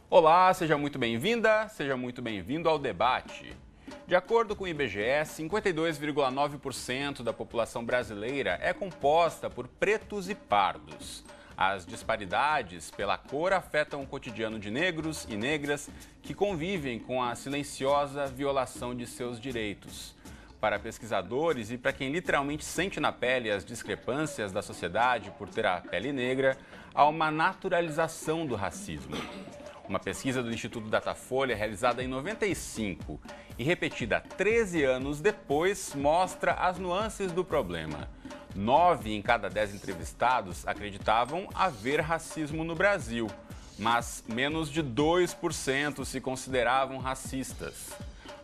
Olá, seja muito bem-vinda, seja muito bem-vindo ao debate. De acordo com o IBGE, 52,9% da população brasileira é composta por pretos e pardos. As disparidades pela cor afetam o cotidiano de negros e negras que convivem com a silenciosa violação de seus direitos. Para pesquisadores e para quem literalmente sente na pele as discrepâncias da sociedade por ter a pele negra, há uma naturalização do racismo. Uma pesquisa do Instituto Datafolha, realizada em 95 e repetida 13 anos depois, mostra as nuances do problema. 9 em cada 10 entrevistados acreditavam haver racismo no Brasil, mas menos de 2% se consideravam racistas.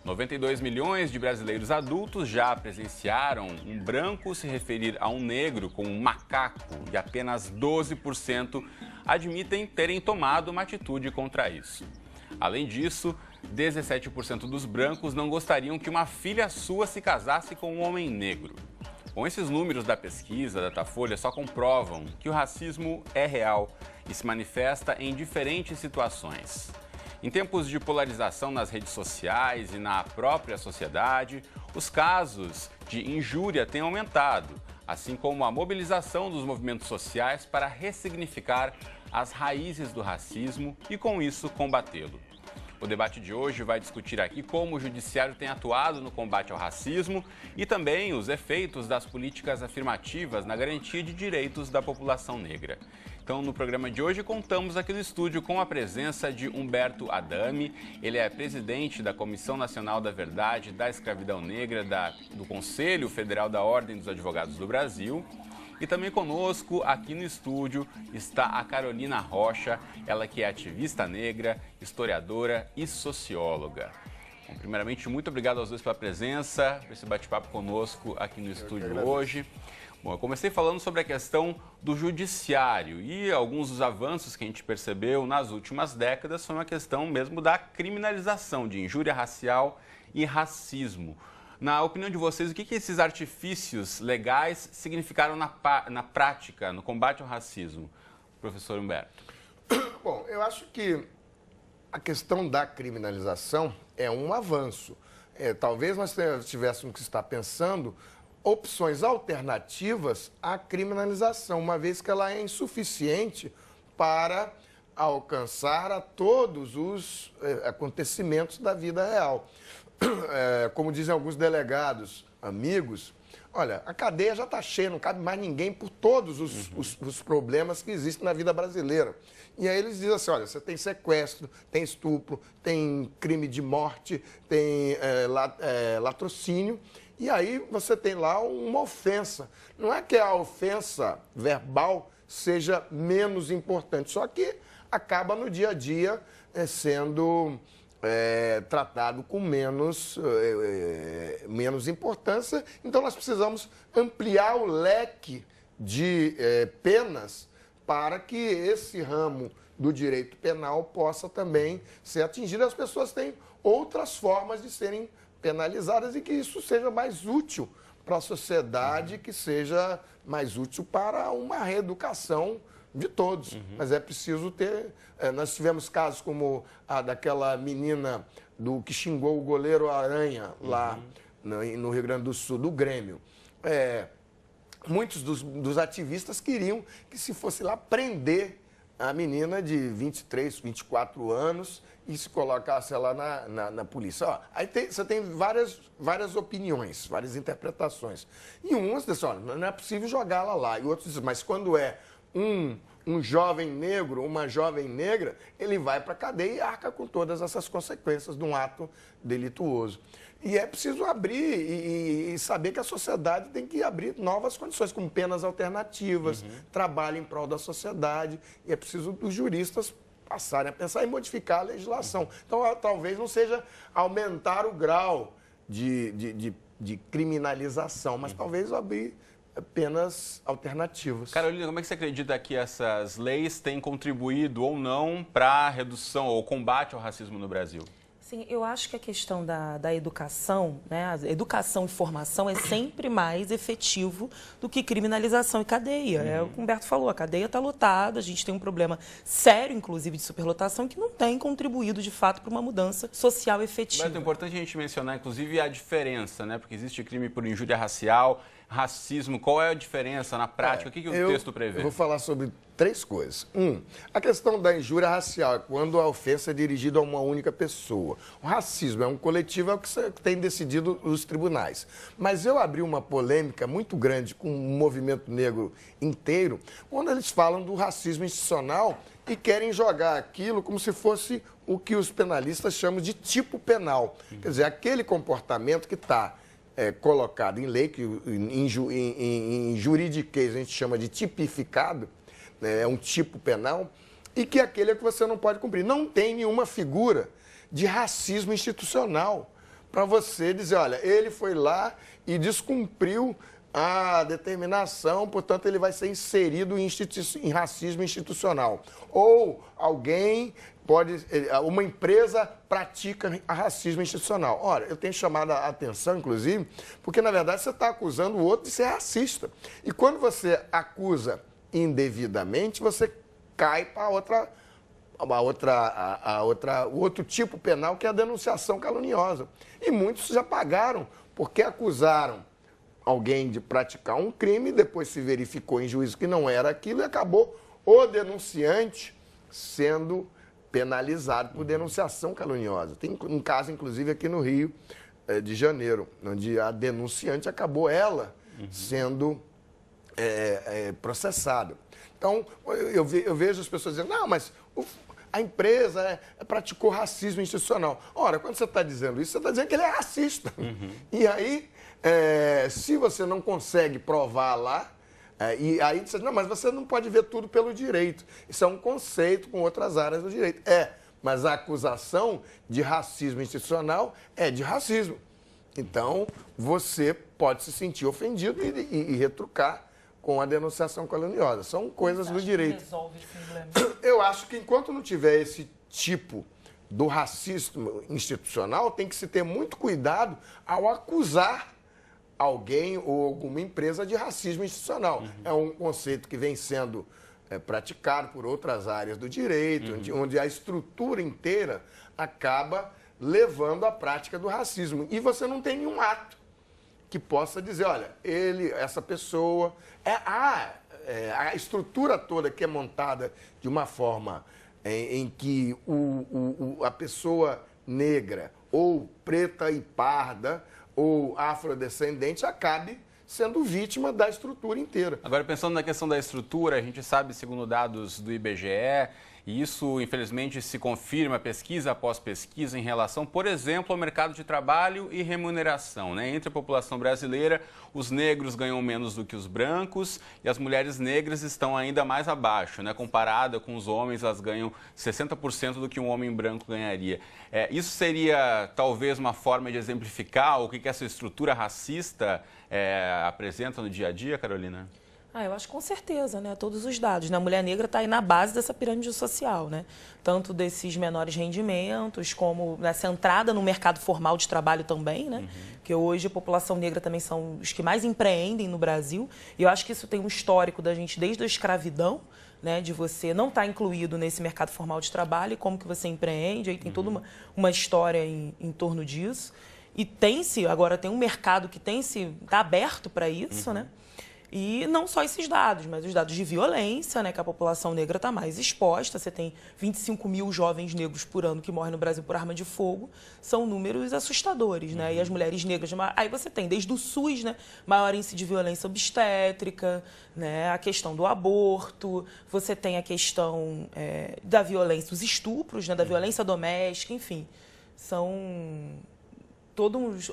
92 milhões de brasileiros adultos já presenciaram um branco se referir a um negro como um macaco e apenas 12% admitem terem tomado uma atitude contra isso. Além disso, 17% dos brancos não gostariam que uma filha sua se casasse com um homem negro. Com esses números da pesquisa da Datafolha só comprovam que o racismo é real e se manifesta em diferentes situações. Em tempos de polarização nas redes sociais e na própria sociedade, os casos de injúria têm aumentado, assim como a mobilização dos movimentos sociais para ressignificar as raízes do racismo e, com isso, combatê-lo. O debate de hoje vai discutir aqui como o judiciário tem atuado no combate ao racismo e também os efeitos das políticas afirmativas na garantia de direitos da população negra. Então, no programa de hoje, contamos aqui no estúdio com a presença de Humberto Adami. Ele é presidente da Comissão Nacional da Verdade da Escravidão Negra do Conselho Federal da Ordem dos Advogados do Brasil. E também conosco, aqui no estúdio, está a Carolina Rocha, ela que é ativista negra, historiadora e socióloga. Bom, primeiramente, muito obrigado aos dois pela presença, por esse bate-papo conosco aqui no estúdio hoje. Bom, eu comecei falando sobre a questão do judiciário e alguns dos avanços que a gente percebeu nas últimas décadas foi uma questão mesmo da criminalização de injúria racial e racismo. Na opinião de vocês, o que esses artifícios legais significaram na prática, no combate ao racismo? Professor Humberto. Bom, eu acho que a questão da criminalização é um avanço. Talvez nós tivéssemos que estar pensando opções alternativas à criminalização, uma vez que ela é insuficiente para alcançar a todos os acontecimentos da vida real. Como dizem alguns delegados amigos, olha, a cadeia já está cheia, não cabe mais ninguém por todos os problemas que existem na vida brasileira. E aí eles dizem assim, olha, você tem sequestro, tem estupro, tem crime de morte, tem latrocínio, e aí você tem lá uma ofensa. Não é que a ofensa verbal seja menos importante, só que acaba no dia a dia sendo tratado com menos importância. Então, nós precisamos ampliar o leque de penas para que esse ramo do direito penal possa também ser atingido. As pessoas têm outras formas de serem penalizadas e que isso seja mais útil para a sociedade, que seja mais útil para uma reeducação de todos. Mas é preciso ter... nós tivemos casos como a daquela menina que xingou o goleiro Aranha lá no Rio Grande do Sul, do Grêmio. Muitos dos ativistas queriam que se fosse lá prender a menina de 23, 24 anos e se colocasse ela na polícia. Ó, aí você tem várias opiniões, várias interpretações. E uns dizem, olha, não é possível jogá-la lá. E outros dizem, mas quando é um jovem negro, uma jovem negra, ele vai para a cadeia e arca com todas essas consequências de um ato delituoso. E é preciso abrir e saber que a sociedade tem que abrir novas condições, como penas alternativas, trabalho em prol da sociedade. E é preciso dos juristas passarem a pensar em modificar a legislação. Então, talvez não seja aumentar o grau de criminalização, mas talvez abrir penas alternativas. Carolina, como é que você acredita que essas leis têm contribuído ou não para a redução ou combate ao racismo no Brasil? Sim, eu acho que a questão da educação, né, a educação e formação é sempre mais efetivo do que criminalização e cadeia. É o que o Humberto falou, a cadeia está lotada, a gente tem um problema sério, inclusive, de superlotação, que não tem contribuído, de fato, para uma mudança social efetiva. Mas é importante a gente mencionar, inclusive, a diferença, né? Porque existe crime por injúria racial, racismo. Qual é a diferença na prática? O que o texto prevê? Eu vou falar sobre 3 coisas. A questão da injúria racial é quando a ofensa é dirigida a uma única pessoa. O racismo é um coletivo, é o que tem decidido os tribunais. Mas eu abri uma polêmica muito grande com o movimento negro inteiro, quando eles falam do racismo institucional e querem jogar aquilo como se fosse o que os penalistas chamam de tipo penal. Quer dizer, aquele comportamento que está colocado em lei, que em juridiquês a gente chama de tipificado, é um tipo penal, e que aquele é que você não pode cumprir. Não tem nenhuma figura de racismo institucional para você dizer, olha, ele foi lá e descumpriu a determinação, portanto, ele vai ser inserido em racismo institucional. Ou alguém uma empresa pratica racismo institucional. Ora, eu tenho chamado a atenção, inclusive, porque, na verdade, você está acusando o outro de ser racista. E quando você acusa indevidamente, você cai para o outro tipo penal, que é a denunciação caluniosa. E muitos já pagaram, porque acusaram alguém de praticar um crime, depois se verificou em juízo que não era aquilo e acabou o denunciante sendo penalizado por denunciação caluniosa. Tem um caso, inclusive, aqui no Rio de Janeiro, onde a denunciante acabou ela sendo processada. Então, eu vejo as pessoas dizendo, não, mas a empresa praticou racismo institucional. Ora, quando você está dizendo isso, você está dizendo que ele é racista. E aí, se você não consegue provar lá, e aí você diz, não, mas você não pode ver tudo pelo direito. Isso é um conceito com outras áreas do direito. Mas a acusação de racismo institucional é de racismo. Então, você pode se sentir ofendido e retrucar com a denunciação caluniosa. São coisas do direito. Resolve esse problema? Eu acho que enquanto não tiver esse tipo do racismo institucional, tem que se ter muito cuidado ao acusar alguém ou alguma empresa de racismo institucional. É um conceito que vem sendo praticado por outras áreas do direito, onde a estrutura inteira acaba levando à prática do racismo. E você não tem nenhum ato que possa dizer, olha, essa pessoa... a estrutura toda que é montada de uma forma em que a pessoa negra ou preta e parda ou afrodescendente acabe sendo vítima da estrutura inteira. Agora, pensando na questão da estrutura, a gente sabe, segundo dados do IBGE, e isso, infelizmente, se confirma pesquisa após pesquisa em relação, por exemplo, ao mercado de trabalho e remuneração, né? Entre a população brasileira, os negros ganham menos do que os brancos e as mulheres negras estão ainda mais abaixo, né? Comparada com os homens, elas ganham 60% do que um homem branco ganharia. Isso seria, talvez, uma forma de exemplificar o que essa estrutura racista apresenta no dia a dia, Carolina? Eu acho com certeza, né? Todos os dados, né? A mulher negra está aí na base dessa pirâmide social, né? Tanto desses menores rendimentos, como nessa entrada no mercado formal de trabalho também, né? Que hoje a população negra também são os que mais empreendem no Brasil. E eu acho que isso tem um histórico da gente desde a escravidão, né? De você não estar incluído nesse mercado formal de trabalho e como que você empreende. Aí tem toda uma história em torno disso. E agora tem um mercado que está aberto para isso, né? E não só esses dados, mas os dados de violência, né, que a população negra está mais exposta. Você tem 25 mil jovens negros por ano que morrem no Brasil por arma de fogo. São números assustadores, né? E as mulheres negras... Aí você tem, desde o SUS, né, maior índice de violência obstétrica, né, a questão do aborto, você tem a questão da violência, os estupros, né, da violência doméstica, enfim.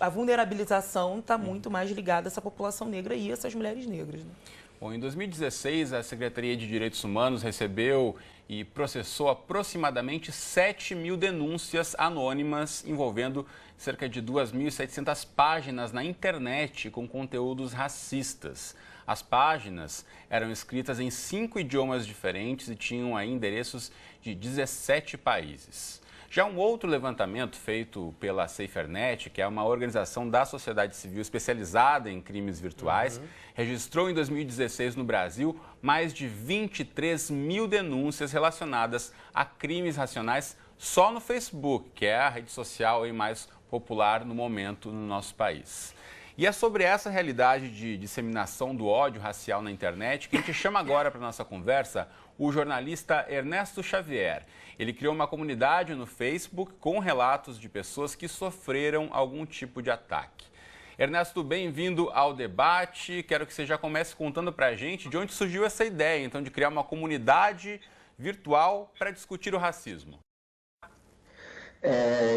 A vulnerabilização está muito mais ligada a essa população negra e essas mulheres negras. Né? Bom, em 2016, a Secretaria de Direitos Humanos recebeu e processou aproximadamente 7 mil denúncias anônimas envolvendo cerca de 2.700 páginas na internet com conteúdos racistas. As páginas eram escritas em 5 idiomas diferentes e tinham aí endereços de 17 países. Já um outro levantamento feito pela SaferNet, que é uma organização da sociedade civil especializada em crimes virtuais, registrou em 2016 no Brasil mais de 23 mil denúncias relacionadas a crimes racionais só no Facebook, que é a rede social mais popular no momento no nosso país. E é sobre essa realidade de disseminação do ódio racial na internet que a gente chama agora para a nossa conversa o jornalista Ernesto Xavier. Ele criou uma comunidade no Facebook com relatos de pessoas que sofreram algum tipo de ataque. Ernesto, bem-vindo ao debate. Quero que você já comece contando para a gente de onde surgiu essa ideia, então, de criar uma comunidade virtual para discutir o racismo.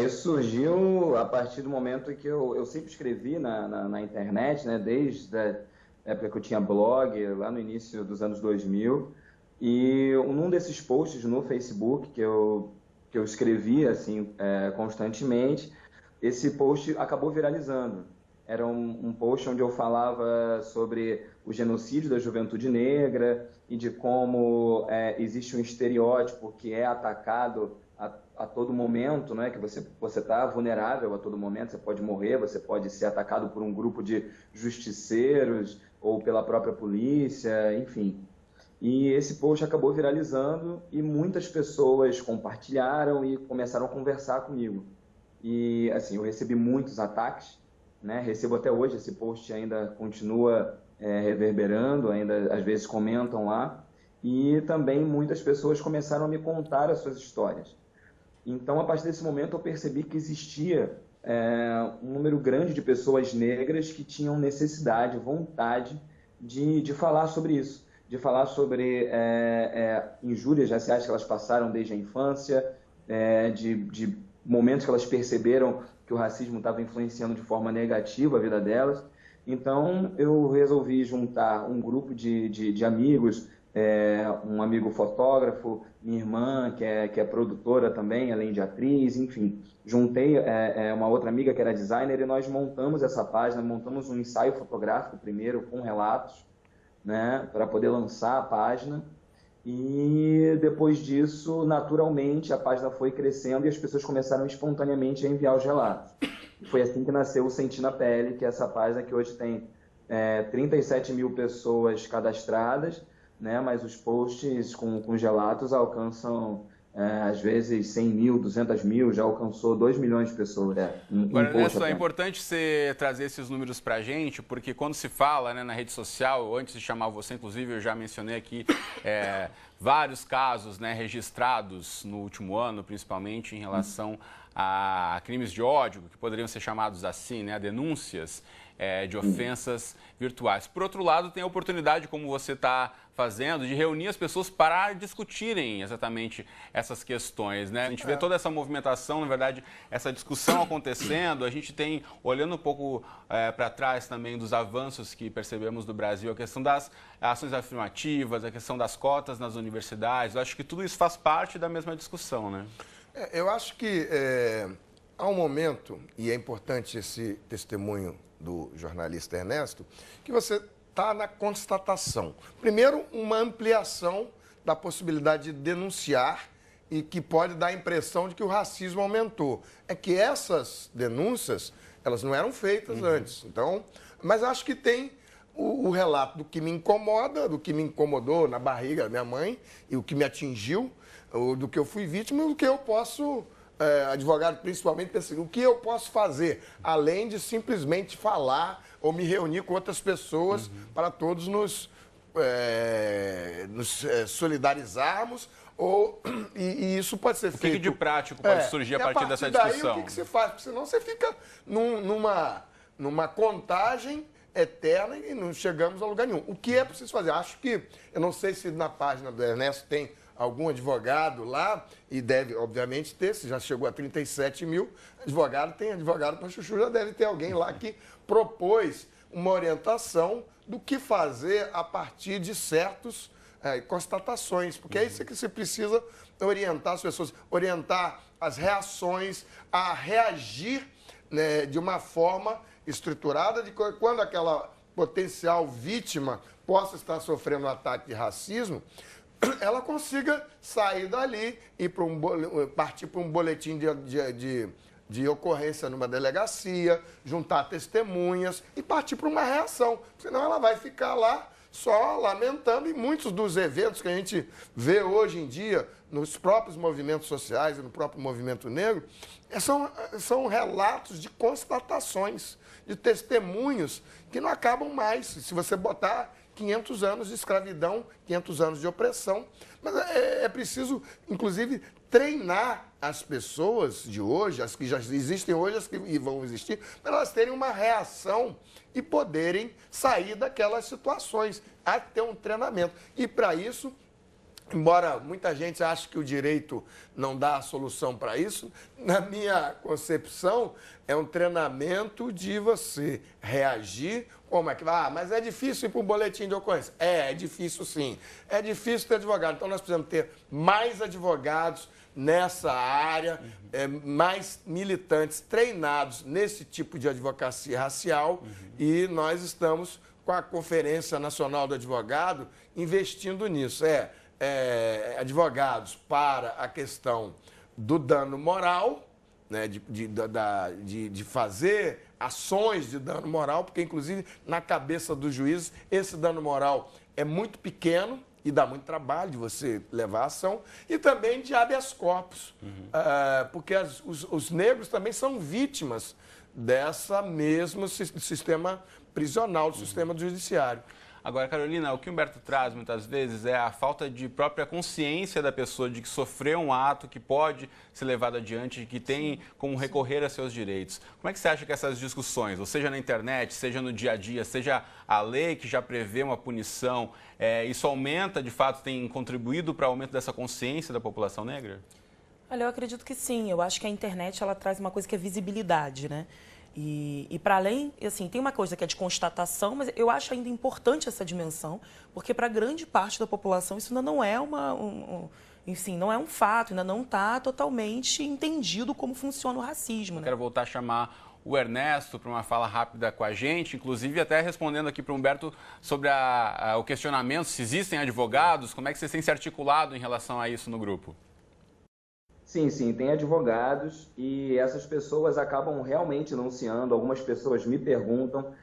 Isso surgiu a partir do momento que eu sempre escrevi na internet, né, desde a época que eu tinha blog, lá no início dos anos 2000, e num desses posts no Facebook que eu escrevia assim, constantemente, esse post acabou viralizando. Era um post onde eu falava sobre o genocídio da juventude negra e de como existe um estereótipo que é atacado a todo momento, né? Que você está vulnerável a todo momento, você pode morrer, você pode ser atacado por um grupo de justiceiros ou pela própria polícia, enfim. E esse post acabou viralizando e muitas pessoas compartilharam e começaram a conversar comigo. E assim, eu recebi muitos ataques, né? Recebo até hoje, esse post ainda continua reverberando, ainda às vezes comentam lá. E também muitas pessoas começaram a me contar as suas histórias. Então, a partir desse momento, eu percebi que existia um número grande de pessoas negras que tinham necessidade, vontade de falar sobre isso, de falar sobre injúrias raciais que elas passaram desde a infância, de momentos que elas perceberam que o racismo estava influenciando de forma negativa a vida delas. Então, eu resolvi juntar um grupo de amigos, um amigo fotógrafo, minha irmã, que é produtora também, além de atriz, enfim. Juntei uma outra amiga que era designer e nós montamos essa página, montamos um ensaio fotográfico primeiro, com relatos, né, para poder lançar a página. E depois disso, naturalmente, a página foi crescendo e as pessoas começaram espontaneamente a enviar os relatos. E foi assim que nasceu o Senti na Pele, que é essa página que hoje tem 37 mil pessoas cadastradas, né? Mas os posts com os relatos alcançam, às vezes, 100 mil, 200 mil, já alcançou 2 milhões de pessoas. Agora, Ernesto, é importante você trazer esses números para a gente, porque quando se fala, né, na rede social, antes de chamar você, inclusive, eu já mencionei aqui vários casos, né, registrados no último ano, principalmente em relação a crimes de ódio, que poderiam ser chamados assim, né, denúncias de ofensas virtuais. Por outro lado, tem a oportunidade, como você está fazendo, de reunir as pessoas para discutirem exatamente essas questões, né? A gente vê toda essa movimentação, na verdade, essa discussão acontecendo. A gente tem, olhando um pouco para trás também dos avanços que percebemos do Brasil, a questão das ações afirmativas, a questão das cotas nas universidades. Eu acho que tudo isso faz parte da mesma discussão, né? Eu acho que há um momento, e é importante esse testemunho do jornalista Ernesto, que você está na constatação. Primeiro, uma ampliação da possibilidade de denunciar e que pode dar a impressão de que o racismo aumentou. É que essas denúncias, elas não eram feitas antes. Então, mas acho que tem o relato do que me incomoda, do que me incomodou na barriga da minha mãe e o que me atingiu, do que eu fui vítima e do que eu posso... advogado principalmente, pensa, o que eu posso fazer, além de simplesmente falar ou me reunir com outras pessoas para todos nos solidarizarmos, e isso pode ser feito... O que de prático pode surgir a partir dessa discussão? Daí, o que você faz? Porque senão você fica numa contagem eterna e não chegamos a lugar nenhum. O que é preciso fazer? Acho que, eu não sei se na página do Ernesto tem algum advogado lá, e deve, obviamente, ter, se já chegou a 37 mil, tem advogado para chuchu, já deve ter alguém lá que propôs uma orientação do que fazer a partir de certas constatações, porque é isso que você precisa orientar as pessoas, orientar as reações, a reagir, né, de uma forma estruturada, de quando aquela potencial vítima possa estar sofrendo um ataque de racismo, ela consiga sair dali e partir para um boletim de ocorrência numa delegacia, juntar testemunhas e partir para uma reação. Senão ela vai ficar lá só lamentando, e muitos dos eventos que a gente vê hoje em dia nos próprios movimentos sociais e no próprio movimento negro são relatos de constatações, de testemunhos que não acabam mais. Se você botar 500 anos de escravidão, 500 anos de opressão, mas é preciso, inclusive, treinar as pessoas de hoje, as que já existem hoje, as que vão existir, para elas terem uma reação e poderem sair daquelas situações, há que ter um treinamento. E para isso, embora muita gente ache que o direito não dá a solução para isso, na minha concepção, é um treinamento de você reagir. Como é que vai? Mas é difícil ir para o boletim de ocorrência. É difícil sim. É difícil ter advogado. Então nós precisamos ter mais advogados nessa área, mais militantes treinados nesse tipo de advocacia racial, e nós estamos com a Conferência Nacional do Advogado investindo nisso. Advogados para a questão do dano moral, né, de fazer ações de dano moral, porque, inclusive, na cabeça dos juízes, esse dano moral é muito pequeno e dá muito trabalho de você levar a ação, e também de habeas corpus, porque os negros também são vítimas dessa mesmo sistema prisional, do sistema judiciário. Agora, Carolina, o que o Humberto traz muitas vezes é a falta de própria consciência da pessoa de que sofreu um ato que pode ser levado adiante, de que tem como recorrer a seus direitos. Como é que você acha que essas discussões, ou seja na internet, seja no dia a dia, seja a lei que já prevê uma punição, isso aumenta, de fato, tem contribuído para o aumento dessa consciência da população negra? Olha, eu acredito que sim. Eu acho que a internet ela traz uma coisa que é visibilidade, né? E para além, assim, tem uma coisa que é de constatação, mas eu acho ainda importante essa dimensão, porque para grande parte da população isso ainda não é enfim, não é um fato, ainda não está totalmente entendido como funciona o racismo, né? Quero voltar a chamar o Ernesto para uma fala rápida com a gente, inclusive até respondendo aqui para o Humberto sobre o questionamento, se existem advogados, como é que vocês têm se articulado em relação a isso no grupo? Sim, tem advogados e essas pessoas acabam realmente anunciando. Algumas pessoas me perguntam,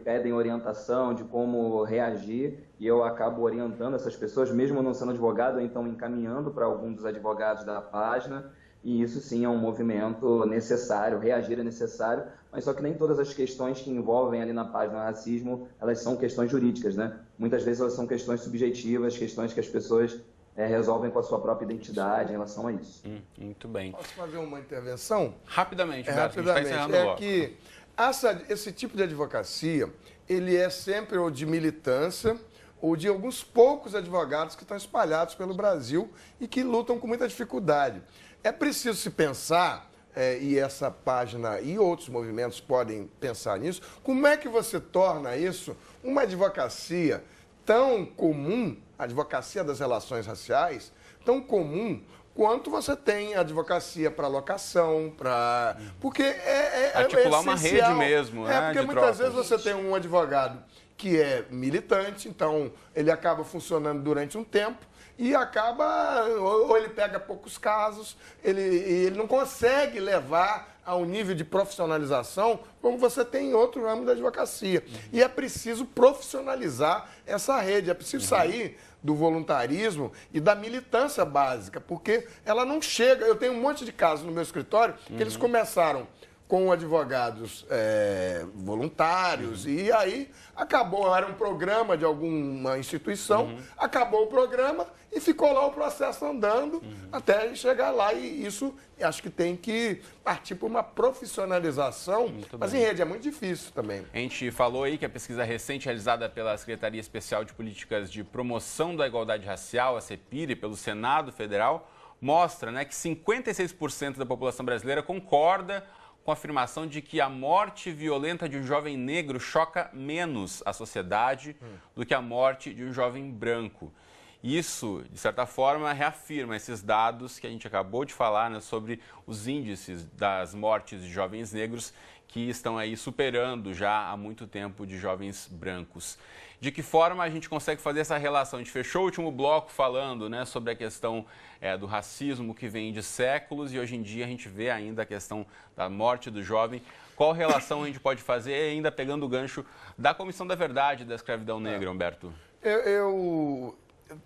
pedem orientação de como reagir, e eu acabo orientando essas pessoas, mesmo não sendo advogado, ou então encaminhando para algum dos advogados da página. E isso sim é um movimento necessário, reagir é necessário, mas só que nem todas as questões que envolvem ali na página racismo, elas são questões jurídicas, né? Muitas vezes elas são questões subjetivas, questões que as pessoas resolvem com a sua própria identidade em relação a isso. Muito bem. Posso fazer uma intervenção? Rapidamente, Beto, a gente está encerrando logo. Que esse tipo de advocacia, ele é sempre ou de militância ou de alguns poucos advogados que estão espalhados pelo Brasil e que lutam com muita dificuldade. É preciso se pensar, e essa página e outros movimentos podem pensar nisso, como é que você torna isso uma advocacia tão comum, a advocacia das relações raciais, tão comum quanto você tem advocacia para locação, para... Porque articular uma rede mesmo, né? Porque muitas vezes você tem um advogado que é militante, então ele acaba funcionando durante um tempo e acaba, ou ele pega poucos casos, ele não consegue levar a um nível de profissionalização como você tem em outro ramo da advocacia. E é preciso profissionalizar essa rede, é preciso sair do voluntarismo e da militância básica, porque ela não chega. Eu tenho um monte de casos no meu escritório que eles começaram com advogados voluntários, e aí acabou, era um programa de alguma instituição, acabou o programa e ficou lá o processo andando até chegar lá, e isso acho que tem que partir para uma profissionalização, mas em rede é muito difícil também. A gente falou aí que a pesquisa recente realizada pela Secretaria Especial de Políticas de Promoção da Igualdade Racial, a CEPIR, pelo Senado Federal, mostra, né, que 56% da população brasileira concorda com a afirmação de que a morte violenta de um jovem negro choca menos a sociedade do que a morte de um jovem branco. Isso, de certa forma, reafirma esses dados que a gente acabou de falar, né, sobre os índices das mortes de jovens negros que estão aí superando já há muito tempo de jovens brancos. De que forma a gente consegue fazer essa relação? A gente fechou o último bloco falando, né, sobre a questão do racismo que vem de séculos e hoje em dia a gente vê ainda a questão da morte do jovem. Qual relação a gente pode fazer, ainda pegando o gancho da Comissão da Verdade da Escravidão Negra, Humberto?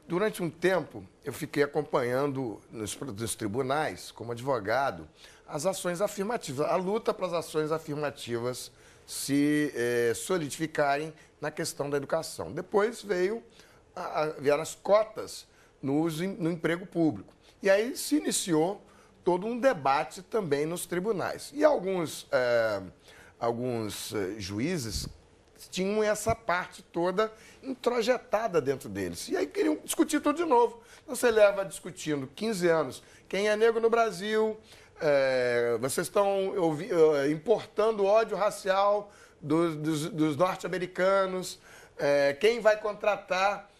Durante um tempo, eu fiquei acompanhando nos tribunais, como advogado, as ações afirmativas, a luta para as ações afirmativas se solidificarem na questão da educação. Depois vieram as cotas no emprego público. E aí se iniciou todo um debate também nos tribunais. E alguns juízes tinham essa parte toda introjetada dentro deles. E aí queriam discutir tudo de novo. Então você leva discutindo 15 anos quem é negro no Brasil, vocês estão importando ódio racial dos norte-americanos, quem vai contratar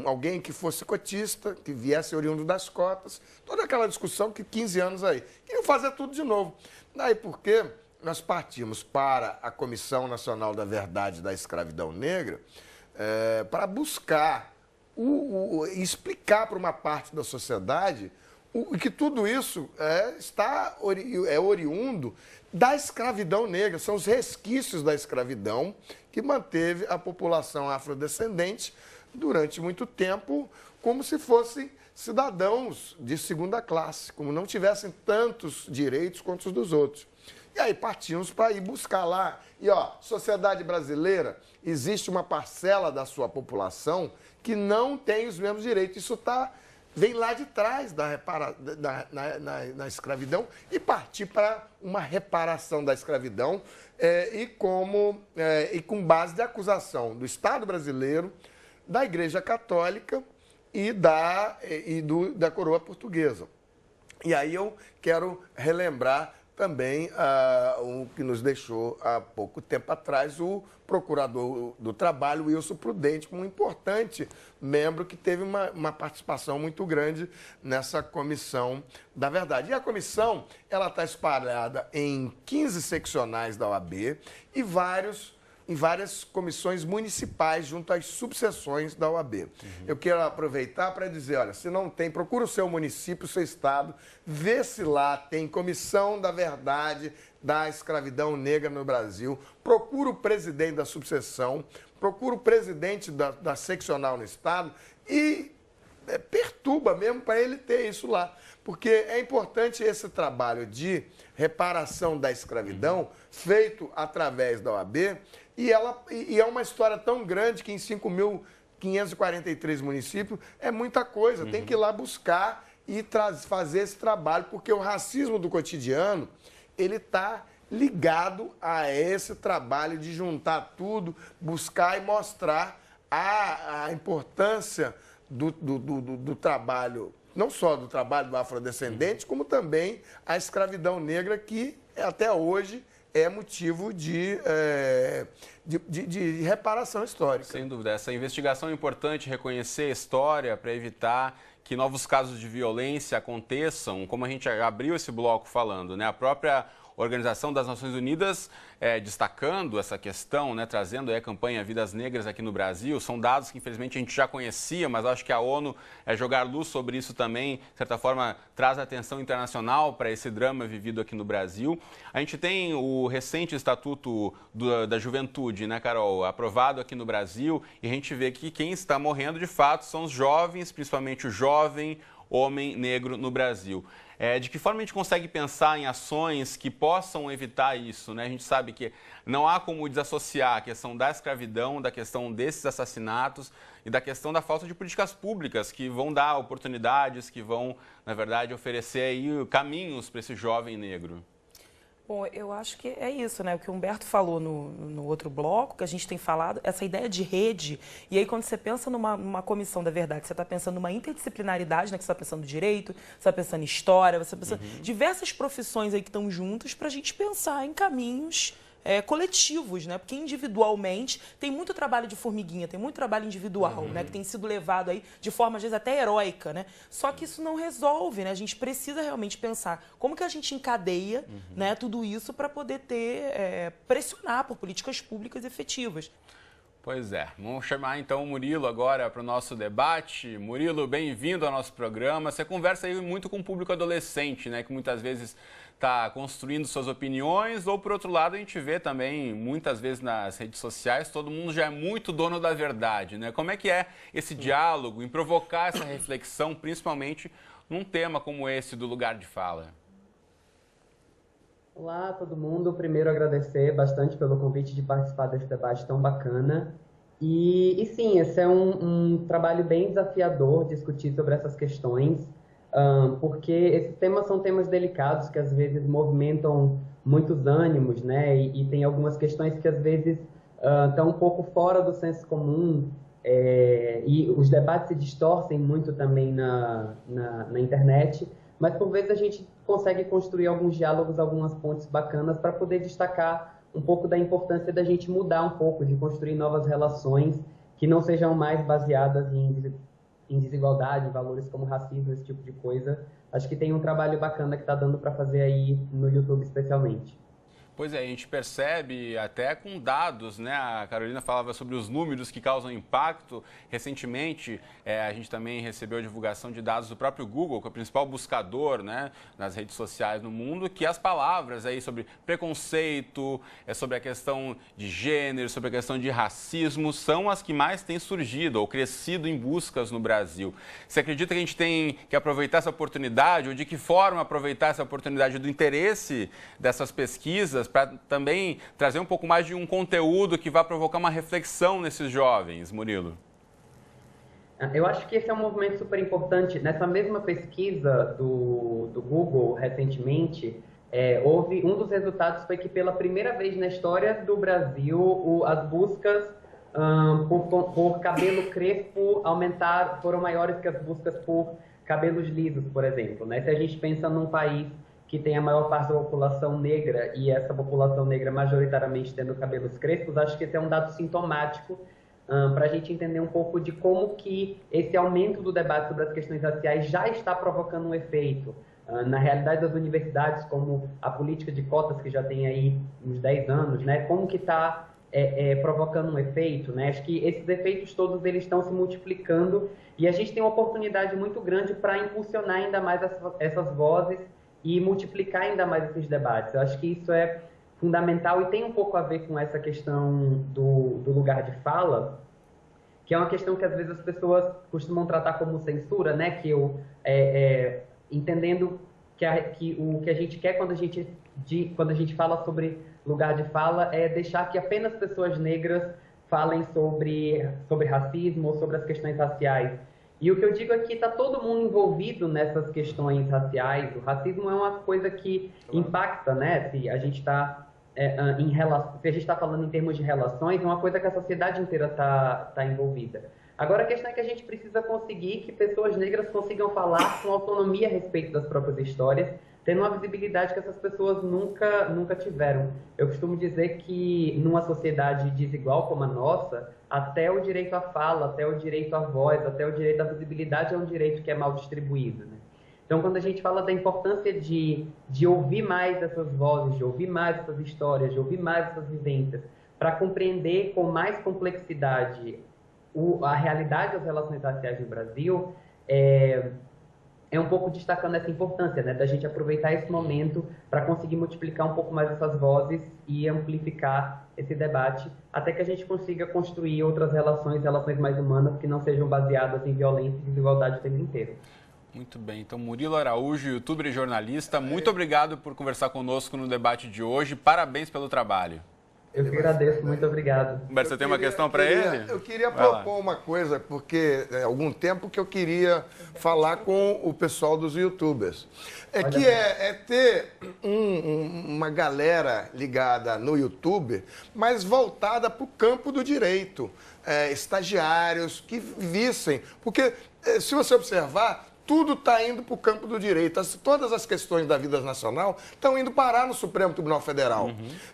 alguém que fosse cotista, que viesse oriundo das cotas, toda aquela discussão que 15 anos aí. Queriam fazer tudo de novo. Daí por quê? Nós partimos para a Comissão Nacional da Verdade da Escravidão Negra para buscar explicar para uma parte da sociedade que tudo isso é oriundo da escravidão negra, são os resquícios da escravidão que manteve a população afrodescendente durante muito tempo como se fossem cidadãos de segunda classe, como não tivessem tantos direitos quanto os dos outros. E aí partimos para ir buscar lá. E, sociedade brasileira, existe uma parcela da sua população que não tem os mesmos direitos. Isso vem lá de trás na escravidão e partir para uma reparação da escravidão e com base de acusação do Estado brasileiro, da Igreja Católica e da coroa portuguesa. E aí eu quero relembrar também o que nos deixou há pouco tempo atrás o procurador do trabalho, Wilson Prudente, como um importante membro que teve uma participação muito grande nessa Comissão da Verdade. E a comissão está espalhada em 15 seccionais da OAB e em várias comissões municipais junto às subseções da OAB. Eu quero aproveitar para dizer, olha, se não tem, procura o seu município, o seu estado, vê se lá tem Comissão da Verdade da Escravidão Negra no Brasil, procura o presidente da subseção, procura o presidente da seccional no estado e perturba mesmo para ele ter isso lá. Porque é importante esse trabalho de reparação da escravidão feito através da OAB e é uma história tão grande que em 5.543 municípios é muita coisa. Tem que ir lá buscar e fazer esse trabalho, porque o racismo do cotidiano ele está ligado a esse trabalho de juntar tudo, buscar e mostrar a importância do trabalho, não só do trabalho do afrodescendente, como também a escravidão negra, que até hoje é motivo de reparação histórica. Sem dúvida. Essa investigação é importante, reconhecer a história para evitar que novos casos de violência aconteçam, como a gente abriu esse bloco falando, né? A própria Organização das Nações Unidas destacando essa questão, né, trazendo a campanha Vidas Negras aqui no Brasil. São dados que, infelizmente, a gente já conhecia, mas acho que a ONU jogar luz sobre isso também, de certa forma, traz atenção internacional para esse drama vivido aqui no Brasil. A gente tem o recente Estatuto da Juventude, né, Carol, aprovado aqui no Brasil, e a gente vê que quem está morrendo, de fato, são os jovens, principalmente o jovem homem negro no Brasil. De que forma a gente consegue pensar em ações que possam evitar isso, né? A gente sabe que não há como desassociar a questão da escravidão, da questão desses assassinatos e da questão da falta de políticas públicas que vão dar oportunidades, que vão, na verdade, oferecer aí caminhos para esse jovem negro. Bom, eu acho que é isso, né? O que o Humberto falou no outro bloco, que a gente tem falado, essa ideia de rede. E aí, quando você pensa numa comissão da verdade, você está pensando numa interdisciplinaridade, né? Que você está pensando em direito, você está pensando em história, você está pensando diversas profissões aí que estão juntas para a gente pensar em caminhos coletivos, né? Porque individualmente tem muito trabalho de formiguinha, tem muito trabalho individual, né? Que tem sido levado aí de forma, às vezes, até heróica, né? Só que isso não resolve, né? A gente precisa realmente pensar como que a gente encadeia, né, tudo isso para poder pressionar por políticas públicas efetivas. Pois é, vamos chamar então o Murilo agora para o nosso debate. Murilo, bem-vindo ao nosso programa. Você conversa aí muito com o público adolescente, né, que muitas vezes está construindo suas opiniões, ou por outro lado a gente vê também, muitas vezes nas redes sociais, todo mundo já é muito dono da verdade, né? Como é que é esse diálogo, em provocar essa reflexão, principalmente num tema como esse do lugar de fala? Olá, todo mundo. Primeiro, agradecer bastante pelo convite de participar desse debate tão bacana. E sim, esse é um trabalho bem desafiador, discutir sobre essas questões, porque esses temas são temas delicados que às vezes movimentam muitos ânimos, né? E tem algumas questões que às vezes estão um pouco fora do senso comum, e os debates se distorcem muito também na internet, mas por vezes a gente consegue construir alguns diálogos, algumas pontes bacanas para poder destacar um pouco da importância da gente mudar um pouco, de construir novas relações que não sejam mais baseadas em desigualdade, em valores como racismo, esse tipo de coisa. Acho que tem um trabalho bacana que está dando para fazer aí no YouTube especialmente. Pois é, a gente percebe até com dados, né? A Carolina falava sobre os números que causam impacto. Recentemente, a gente também recebeu a divulgação de dados do próprio Google, que é o principal buscador, né, nas redes sociais no mundo, que as palavras aí sobre preconceito, sobre a questão de gênero, sobre a questão de racismo, são as que mais têm surgido ou crescido em buscas no Brasil. Você acredita que a gente tem que aproveitar essa oportunidade, ou de que forma aproveitar essa oportunidade do interesse dessas pesquisas para também trazer um pouco mais de um conteúdo que vai provocar uma reflexão nesses jovens, Murilo? Eu acho que esse é um movimento super importante. Nessa mesma pesquisa do Google, recentemente, houve um dos resultados foi que pela primeira vez na história do Brasil, as buscas por cabelo crespo foram maiores que as buscas por cabelos lisos, por exemplo, né? Se a gente pensa num país que tem a maior parte da população negra e essa população negra majoritariamente tendo cabelos crespos, acho que esse é um dado sintomático para a gente entender um pouco de como que esse aumento do debate sobre as questões raciais já está provocando um efeito. Na realidade das universidades, como a política de cotas que já tem aí uns 10 anos, né? Como que está provocando um efeito, né? Acho que esses efeitos todos eles estão se multiplicando e a gente tem uma oportunidade muito grande para impulsionar ainda mais essas vozes e multiplicar ainda mais esses debates. Eu acho que isso é fundamental e tem um pouco a ver com essa questão do lugar de fala, que é uma questão que às vezes as pessoas costumam tratar como censura, né? Que entendendo que o que a gente quer quando a gente fala sobre lugar de fala é deixar que apenas pessoas negras falem sobre racismo ou sobre as questões raciais. E o que eu digo é que está todo mundo envolvido nessas questões raciais. O racismo é uma coisa que impacta, né? Se a gente está falando em termos de relações, é uma coisa que a sociedade inteira está envolvida. Agora a questão é que a gente precisa conseguir que pessoas negras consigam falar com autonomia a respeito das próprias histórias, tendo uma visibilidade que essas pessoas nunca tiveram. Eu costumo dizer que numa sociedade desigual como a nossa, até o direito à fala, até o direito à voz, até o direito à visibilidade é um direito que é mal distribuído, né? Então, quando a gente fala da importância de ouvir mais essas vozes, de ouvir mais essas histórias, de ouvir mais essas vivências, para compreender com mais complexidade a realidade das relações raciais no Brasil, é um pouco destacando essa importância, né, da gente aproveitar esse momento para conseguir multiplicar um pouco mais essas vozes e amplificar esse debate, até que a gente consiga construir outras relações mais humanas que não sejam baseadas em violência e desigualdade o tempo inteiro. Muito bem, então Murilo Araújo, youtuber e jornalista, muito obrigado por conversar conosco no debate de hoje, parabéns pelo trabalho. Eu que agradeço, muito obrigado. Humberto, você tem uma questão para ele? Eu queria propor uma coisa, porque há algum tempo que eu queria falar com o pessoal dos youtubers. Ter uma galera ligada no YouTube, mas voltada para o campo do direito. Estagiários que vissem. Porque, se você observar, tudo está indo para o campo do direito. Todas as questões da vida nacional estão indo parar no Supremo Tribunal Federal.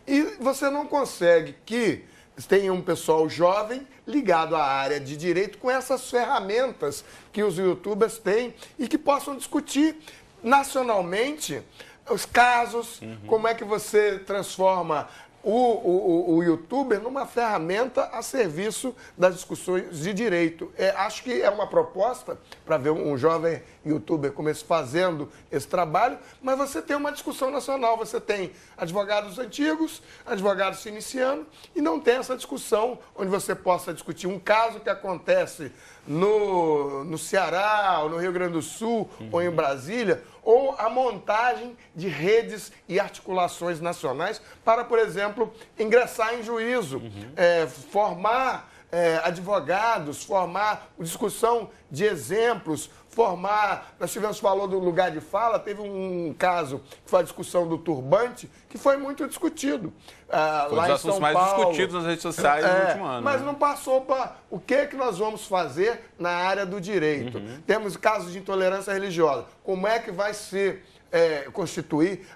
E você não consegue que tenha um pessoal jovem ligado à área de direito com essas ferramentas que os youtubers têm e que possam discutir nacionalmente os casos, como é que você transforma o youtuber numa ferramenta a serviço das discussões de direito. Acho que é uma proposta para ver um jovem youtuber fazendo esse trabalho, mas você tem uma discussão nacional, você tem advogados antigos, advogados se iniciando, e não tem essa discussão onde você possa discutir um caso que acontece no Ceará, ou no Rio Grande do Sul, ou em Brasília, ou a montagem de redes e articulações nacionais para, por exemplo, ingressar em juízo, formar advogados, formar discussão de exemplos, nós tivemos, falou do lugar de fala, teve um caso que foi a discussão do turbante, que foi muito discutido. Foi lá um dos assuntos mais discutidos nas redes sociais no último ano. Mas não passou para o que nós vamos fazer na área do direito. Temos casos de intolerância religiosa. Como é que vai ser constituir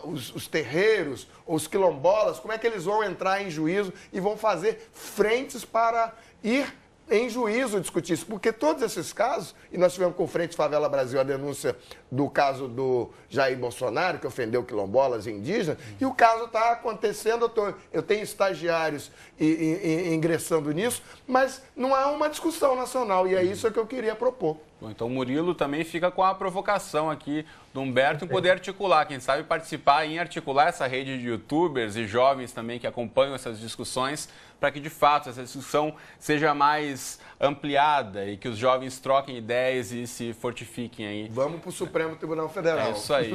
os terreiros, os quilombolas, como é que eles vão entrar em juízo e vão fazer frentes para ir em juízo discutir isso, porque todos esses casos, e nós tivemos com o Frente Favela Brasil a denúncia do caso do Jair Bolsonaro, que ofendeu quilombolas e indígenas, e o caso está acontecendo, eu tenho estagiários ingressando nisso, mas não há uma discussão nacional, e é isso que eu queria propor. Bom, então o Murilo também fica com a provocação aqui do Humberto em poder articular, quem sabe participar em articular essa rede de youtubers e jovens também que acompanham essas discussões, para que de fato essa discussão seja mais ampliada e que os jovens troquem ideias e se fortifiquem aí. Vamos para o Supremo Tribunal Federal. É isso aí.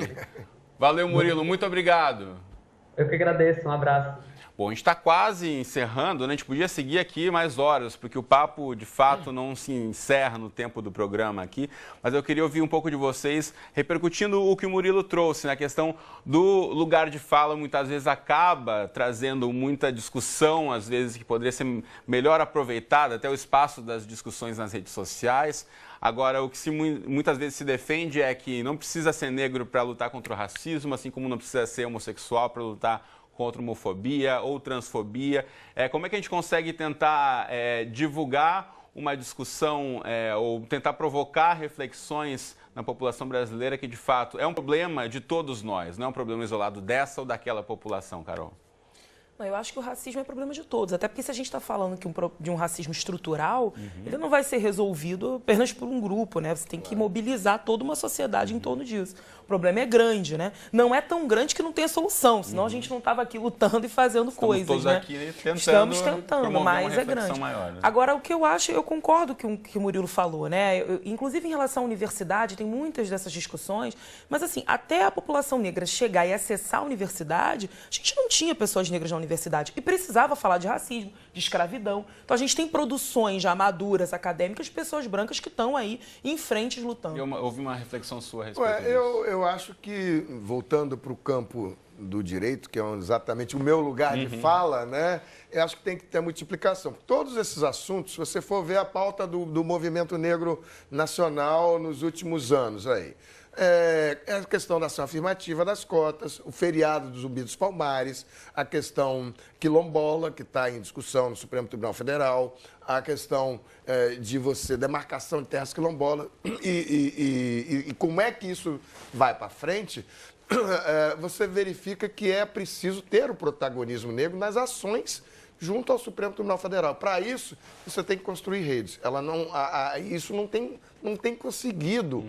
Valeu, Murilo, muito obrigado. Eu que agradeço, um abraço. Bom, a gente está quase encerrando, né? A gente podia seguir aqui mais horas, porque o papo, de fato, não se encerra no tempo do programa aqui, mas eu queria ouvir um pouco de vocês, repercutindo o que o Murilo trouxe, na questão do lugar de fala, muitas vezes acaba trazendo muita discussão, às vezes que poderia ser melhor aproveitada, até o espaço das discussões nas redes sociais. Agora, o que muitas vezes se defende é que não precisa ser negro para lutar contra o racismo, assim como não precisa ser homossexual para lutar contra homofobia ou transfobia. Como é que a gente consegue tentar divulgar uma discussão ou tentar provocar reflexões na população brasileira que, de fato, é um problema de todos nós, não é um problema isolado dessa ou daquela população, Carol? Eu acho que o racismo é problema de todos, até porque se a gente está falando de um racismo estrutural, ele não vai ser resolvido apenas por um grupo, né? Você tem que mobilizar toda uma sociedade em torno disso. O problema é grande, né? Não é tão grande que não tenha solução, senão a gente não estava aqui lutando e fazendo coisas, todos né? Aqui tentando Estamos tentando, mas é grande. Maior, né? Agora, o que eu acho, eu concordo com o que o Murilo falou, né? Inclusive, em relação à universidade, tem muitas dessas discussões, mas assim, até a população negra chegar e acessar a universidade, a gente não tinha pessoas negras na universidade e precisava falar de racismo, de escravidão. Então, a gente tem produções já maduras, acadêmicas, de pessoas brancas que estão aí em frente lutando. Eu ouvi uma reflexão sua a respeito disso. Eu acho que, voltando para o campo do direito, que é exatamente o meu lugar de fala, né? Eu acho que tem que ter multiplicação. Todos esses assuntos, se você for ver a pauta do movimento negro nacional nos últimos anos aí, a questão da ação afirmativa das cotas, o feriado do Zumbi dos Palmares, a questão quilombola, que está em discussão no Supremo Tribunal Federal, a questão de demarcação de terras quilombolas e como é que isso vai para frente, você verifica que é preciso ter o protagonismo negro nas ações junto ao Supremo Tribunal Federal. Para isso, você tem que construir redes. Isso não tem conseguido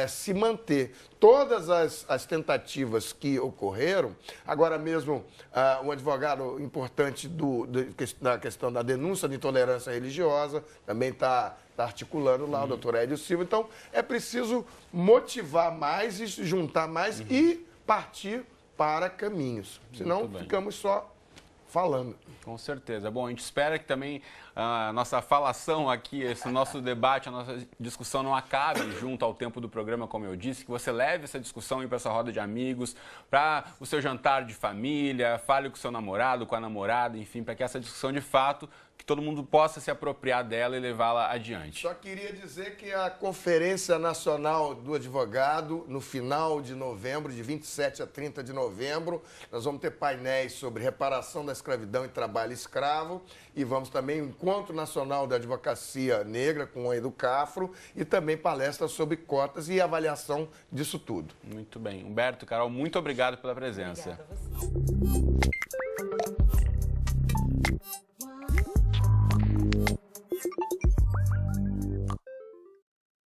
se manter. Todas as tentativas que ocorreram, agora mesmo um advogado importante da questão da denúncia de intolerância religiosa, também está articulando lá, o doutor Hélio Silva. Então, é preciso motivar mais e juntar mais e partir para caminhos. Senão, ficamos só falando. Com certeza. Bom, a gente espera que também a nossa falação aqui, esse nosso debate, a nossa discussão não acabe junto ao tempo do programa, como eu disse, que você leve essa discussão para essa roda de amigos, para o seu jantar de família, fale com o seu namorado, com a namorada, enfim, para que essa discussão de fato que todo mundo possa se apropriar dela e levá-la adiante. Só queria dizer que a Conferência Nacional do Advogado, no final de novembro, de 27 a 30 de novembro, nós vamos ter painéis sobre reparação da escravidão e trabalho escravo e vamos também o Encontro Nacional da Advocacia Negra com o Educafro e também palestras sobre cotas e avaliação disso tudo. Muito bem. Humberto, Carol, muito obrigado pela presença. Obrigada a você.